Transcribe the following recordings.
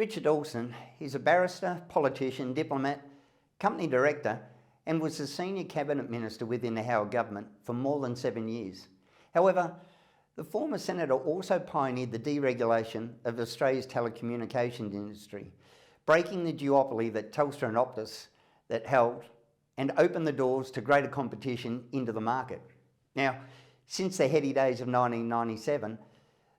Richard Alston is a barrister, politician, diplomat, company director, and was a senior cabinet minister within the Howard government for more than 7 years. However, the former senator also pioneered the deregulation of Australia's telecommunications industry, breaking the duopoly that Telstra and Optus that held, and opened the doors to greater competition into the market. Now, since the heady days of 1997,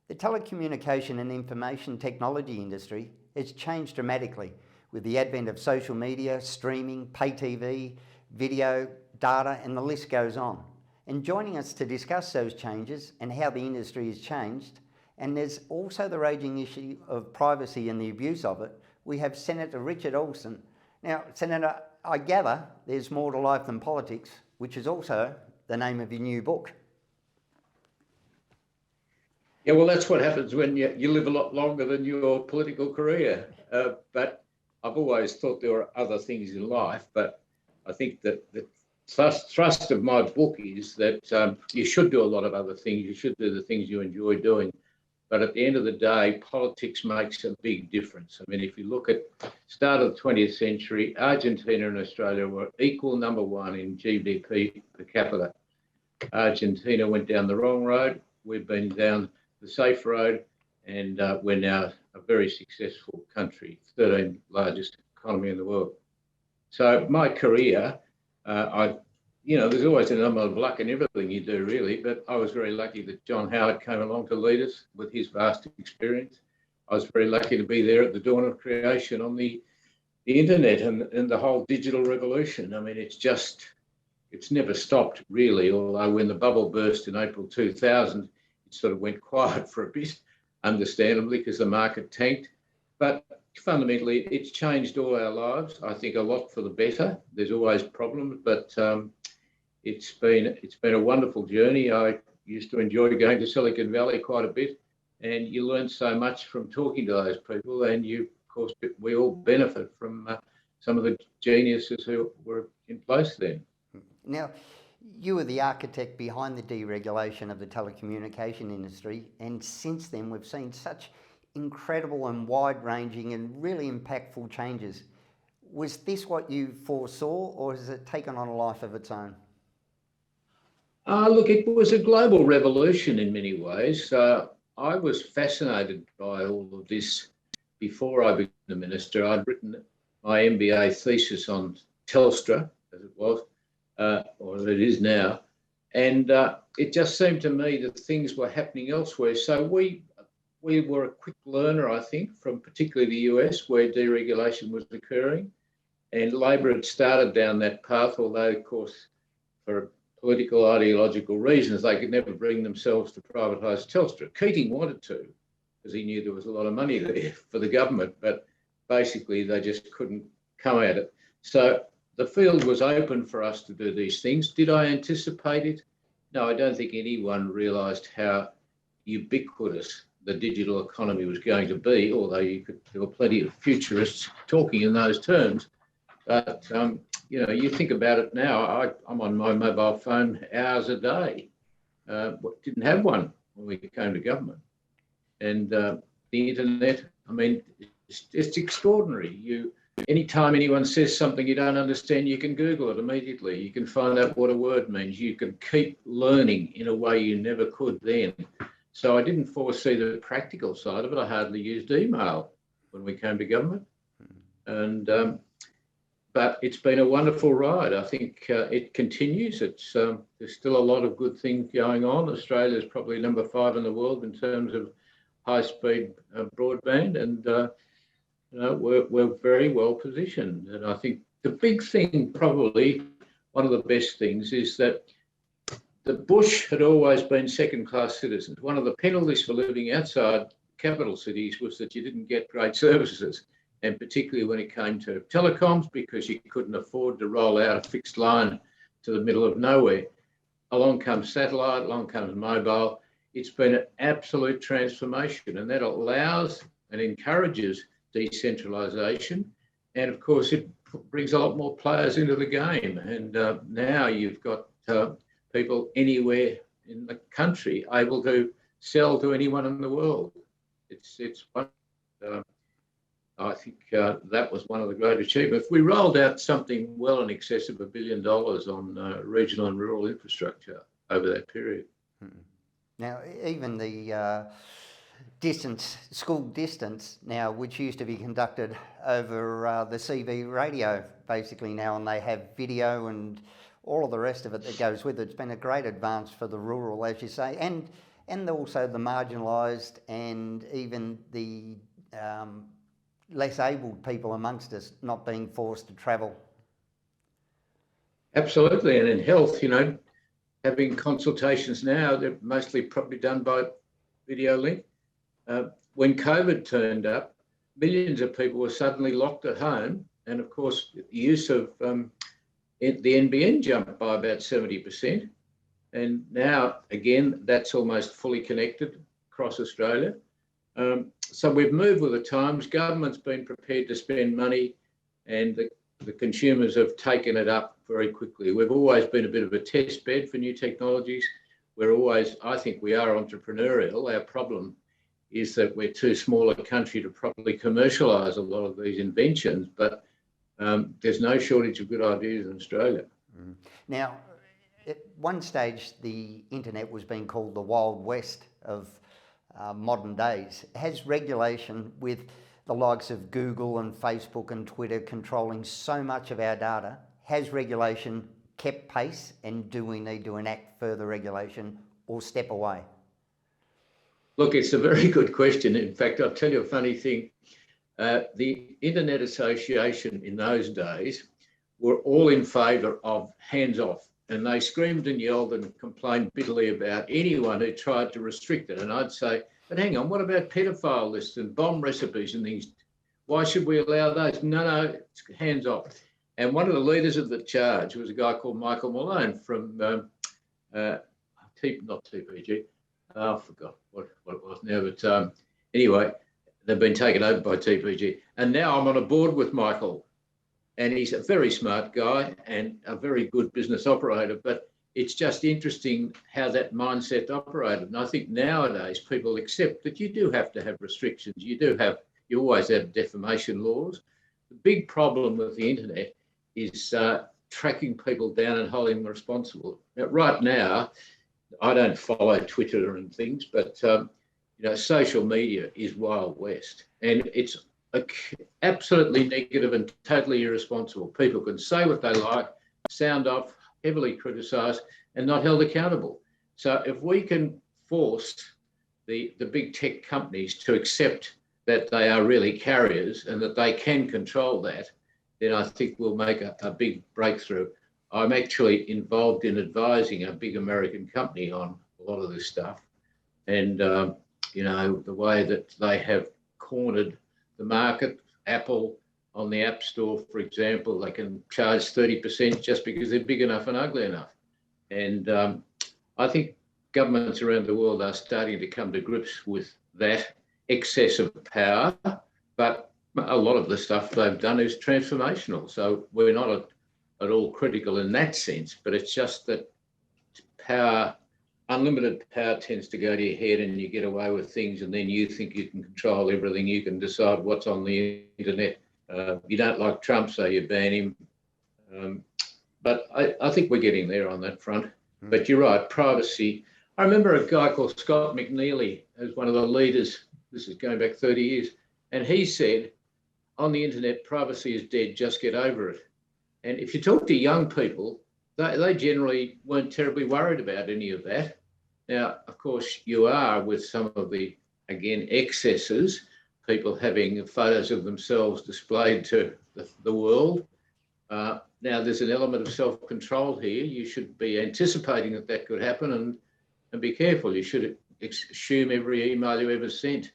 the telecommunication and information technology industry has changed dramatically with the advent of social media, streaming, pay TV, video, data, and the list goes on. And joining us to discuss those changes and how the industry has changed, and there's also the raging issue of privacy and the abuse of it, we have Senator Richard Alston. Now, Senator, I gather there's more to life than politics, which is also the name of your new book. Yeah, well, that's what happens when you live a lot longer than your political career. But I've always thought there were other things in life. But I think that the thrust of my book is that you should do a lot of other things. You should do the things you enjoy doing. But at the end of the day, politics makes a big difference. I mean, if you look at the start of the 20th century, Argentina and Australia were equal number one in GDP per capita. Argentina went down the wrong road. We've been down the safe road, and we're now a very successful country, 13th largest economy in the world. So my career, there's always an element of luck in everything you do, really, but I was very lucky that John Howard came along to lead us with his vast experience. I was very lucky to be there at the dawn of creation on the internet and the whole digital revolution. I mean, it's never stopped, really, although when the bubble burst in April 2000, sort of went quiet for a bit, understandably, because the market tanked. But fundamentally, it's changed all our lives. I think a lot for the better. There's always problems, but it's been a wonderful journey. I used to enjoy going to Silicon Valley quite a bit, and you learn so much from talking to those people. And of course, we all benefit from some of the geniuses who were in place then. Now, you were the architect behind the deregulation of the telecommunication industry, and since then we've seen such incredible and wide-ranging and really impactful changes. Was this what you foresaw, or has it taken on a life of its own? Look, it was a global revolution in many ways. I was fascinated by all of this before I became the minister. I'd written my MBA thesis on Telstra, as it was, or as it is now, and it just seemed to me that things were happening elsewhere. So we were a quick learner, I think, from particularly the US, where deregulation was occurring, and Labor had started down that path, although, of course, for political ideological reasons, they could never bring themselves to privatise Telstra. Keating wanted to, because he knew there was a lot of money there for the government, but basically they just couldn't come at it. So the field was open for us to do these things. Did I anticipate it? No, I don't think anyone realised how ubiquitous the digital economy was going to be, although there were plenty of futurists talking in those terms. But, you think about it now, I'm on my mobile phone hours a day. Didn't have one when we came to government. And the internet, I mean, it's extraordinary. Anytime anyone says something you don't understand, you can Google it immediately. You can find out what a word means. You can keep learning in a way you never could then. So I didn't foresee the practical side of it. I hardly used email when we came to government. But it's been a wonderful ride. I think it continues. There's still a lot of good things going on. Australia's probably number 5 in the world in terms of high-speed broadband, and we're very well positioned. And I think the big thing, probably one of the best things, is that the bush had always been second-class citizens. One of the penalties for living outside capital cities was that you didn't get great services, and particularly when it came to telecoms, because you couldn't afford to roll out a fixed line to the middle of nowhere. Along comes satellite, along comes mobile. It's been an absolute transformation, and that allows and encourages decentralisation. And of course, it brings a lot more players into the game. And now you've got people anywhere in the country able to sell to anyone in the world. It's I think that was one of the great achievements. We rolled out something well in excess of $1 billion on regional and rural infrastructure over that period. Now, even the school distance now, which used to be conducted over the CV radio basically now, and they have video and all of the rest of it that goes with it. It's been a great advance for the rural, as you say, and also the marginalised and even the less abled people amongst us not being forced to travel. Absolutely, and in health, having consultations now, they're mostly probably done by video link. When COVID turned up, millions of people were suddenly locked at home, and of course, the use of the NBN jumped by about 70%. And now, again, that's almost fully connected across Australia. So we've moved with the times. Government's been prepared to spend money, and the consumers have taken it up very quickly. We've always been a bit of a test bed for new technologies. I think we are entrepreneurial. Our problem is that we're too small a country to properly commercialise a lot of these inventions, but there's no shortage of good ideas in Australia. Now, at one stage, the internet was being called the Wild West of modern days. Has regulation, with the likes of Google and Facebook and Twitter controlling so much of our data, has regulation kept pace, and do we need to enact further regulation or step away? Look, it's a very good question. In fact, I'll tell you a funny thing. The Internet Association in those days were all in favour of hands off, and they screamed and yelled and complained bitterly about anyone who tried to restrict it. And I'd say, but hang on, what about pedophile lists and bomb recipes and things? Why should we allow those? No, it's hands off. And one of the leaders of the charge was a guy called Michael Malone from not TPG. I forgot what it was now, but anyway, they've been taken over by TPG. And now I'm on a board with Michael, and he's a very smart guy and a very good business operator, but it's just interesting how that mindset operated. And I think nowadays people accept that you do have to have restrictions. You always have defamation laws. The big problem with the internet is tracking people down and holding them responsible. Now, right now, I don't follow Twitter and things, but social media is Wild West, and it's absolutely negative and totally irresponsible. People can say what they like, sound off, heavily criticised, and not held accountable. So if we can force the big tech companies to accept that they are really carriers and that they can control that, then I think we'll make a big breakthrough. I'm actually involved in advising a big American company on a lot of this stuff. And, the way that they have cornered the market, Apple on the App Store, for example, they can charge 30% just because they're big enough and ugly enough. And I think governments around the world are starting to come to grips with that excess of power, but a lot of the stuff they've done is transformational. So we're not at all critical in that sense, but it's just that unlimited power tends to go to your head and you get away with things, and then you think you can control everything. You can decide what's on the internet. You don't like Trump, so you ban him. But I think we're getting there on that front. But you're right, privacy. I remember a guy called Scott McNeely as one of the leaders. This is going back 30 years. And he said, on the internet, privacy is dead, just get over it. And if you talk to young people, they generally weren't terribly worried about any of that. Now, of course, you are with some of the, again, excesses, people having photos of themselves displayed to the world. Now, there's an element of self-control here. You should be anticipating that could happen and be careful. You should assume every email you ever send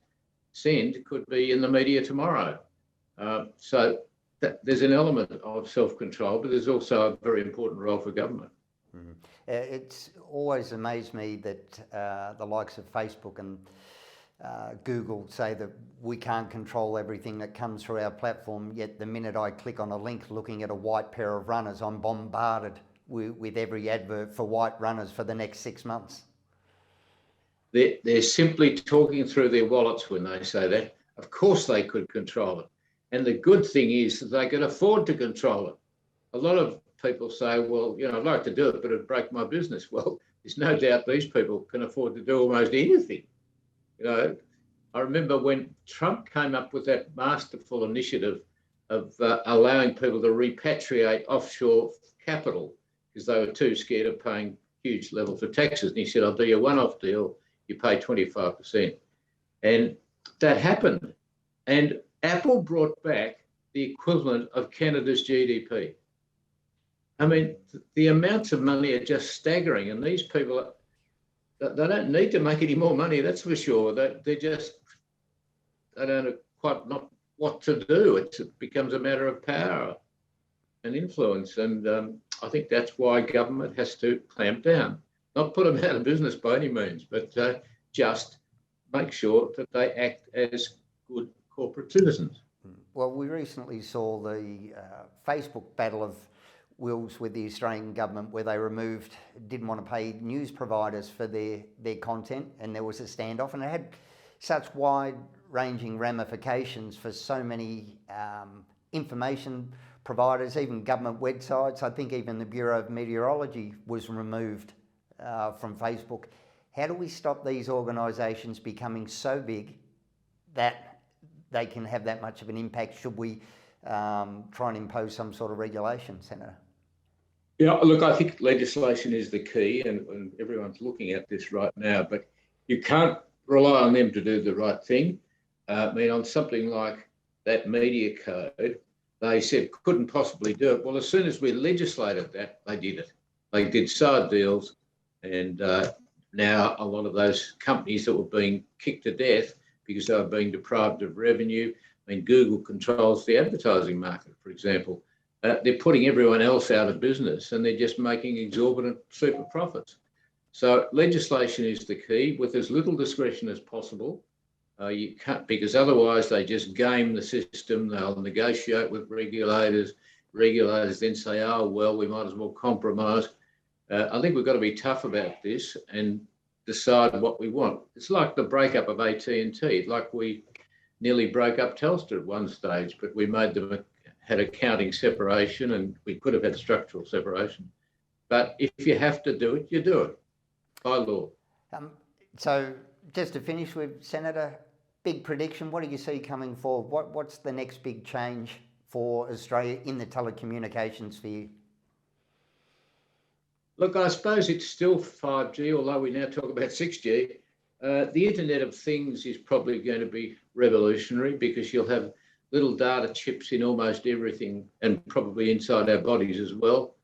could be in the media tomorrow. So there's an element of self-control, but there's also a very important role for government. It's always amazed me that the likes of Facebook and Google say that we can't control everything that comes through our platform, yet the minute I click on a link looking at a white pair of runners, I'm bombarded with every advert for white runners for the next 6 months. They're simply talking through their wallets when they say that. Of course they could control it. And the good thing is that they can afford to control it. A lot of people say, well, I'd like to do it, but it'd break my business. Well, there's no doubt these people can afford to do almost anything. I remember when Trump came up with that masterful initiative of allowing people to repatriate offshore capital because they were too scared of paying huge levels of taxes. And he said, I'll do you a one-off deal, you pay 25%. And that happened. And Apple brought back the equivalent of Canada's GDP. I mean, the amounts of money are just staggering. And these people, they don't need to make any more money, that's for sure. They don't know quite not what to do. It becomes a matter of power and influence. And I think that's why government has to clamp down. Not put them out of business by any means, but just make sure that they act as good corporate citizens. Well, we recently saw the Facebook battle of wills with the Australian government where they didn't want to pay news providers for their content, and there was a standoff, and it had such wide-ranging ramifications for so many information providers, even government websites. I think even the Bureau of Meteorology was removed from Facebook. How do we stop these organisations becoming so big that they can have that much of an impact? Should we try and impose some sort of regulation, Senator? Yeah, look, I think legislation is the key, and everyone's looking at this right now, but you can't rely on them to do the right thing. I mean, on something like that media code, they said couldn't possibly do it. Well, as soon as we legislated that, they did it. They did side deals, and now a lot of those companies that were being kicked to death because they were being deprived of revenue. I mean, Google controls the advertising market, for example. They're putting everyone else out of business, and they're just making exorbitant super profits. So legislation is the key, with as little discretion as possible. You can't, because otherwise they just game the system. They'll negotiate with regulators. Regulators then say, oh, well, we might as well compromise. I think we've got to be tough about this and decide what we want. It's like the breakup of AT&T, like we nearly broke up Telstra at one stage, but we made them had accounting separation, and we could have had structural separation. But if you have to do it, you do it by law. So just to finish with, Senator, big prediction, what do you see coming forward? What's the next big change for Australia in the telecommunications sphere? Look, I suppose it's still 5G, although we now talk about 6G. The Internet of Things is probably going to be revolutionary because you'll have little data chips in almost everything, and probably inside our bodies as well.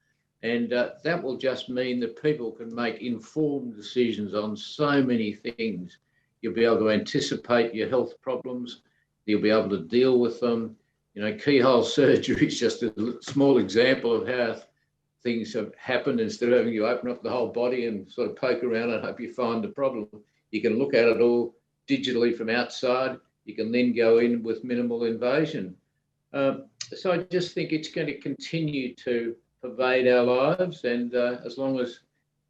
And that will just mean that people can make informed decisions on so many things. You'll be able to anticipate your health problems. You'll be able to deal with them. Keyhole surgery is just a small example of how things have happened. Instead of having you open up the whole body and sort of poke around and hope you find the problem, you can look at it all digitally from outside. You can then go in with minimal invasion. So I just think it's going to continue to pervade our lives, and as long as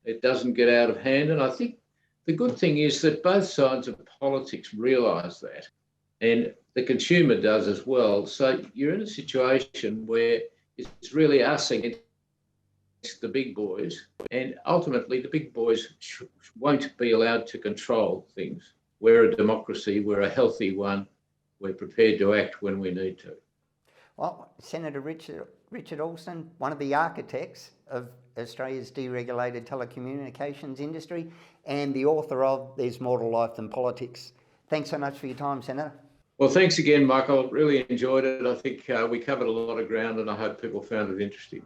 it doesn't get out of hand. And I think the good thing is that both sides of politics realise that, and the consumer does as well. So you're in a situation where it's really us against the big boys, and ultimately the big boys won't be allowed to control things. We're a democracy, we're a healthy one, we're prepared to act when we need to. Well, Senator Richard Alston, one of the architects of Australia's deregulated telecommunications industry and the author of There's More to Life Than Politics. Thanks so much for your time, Senator. Well, thanks again, Michael. Really enjoyed it. I think we covered a lot of ground, and I hope people found it interesting.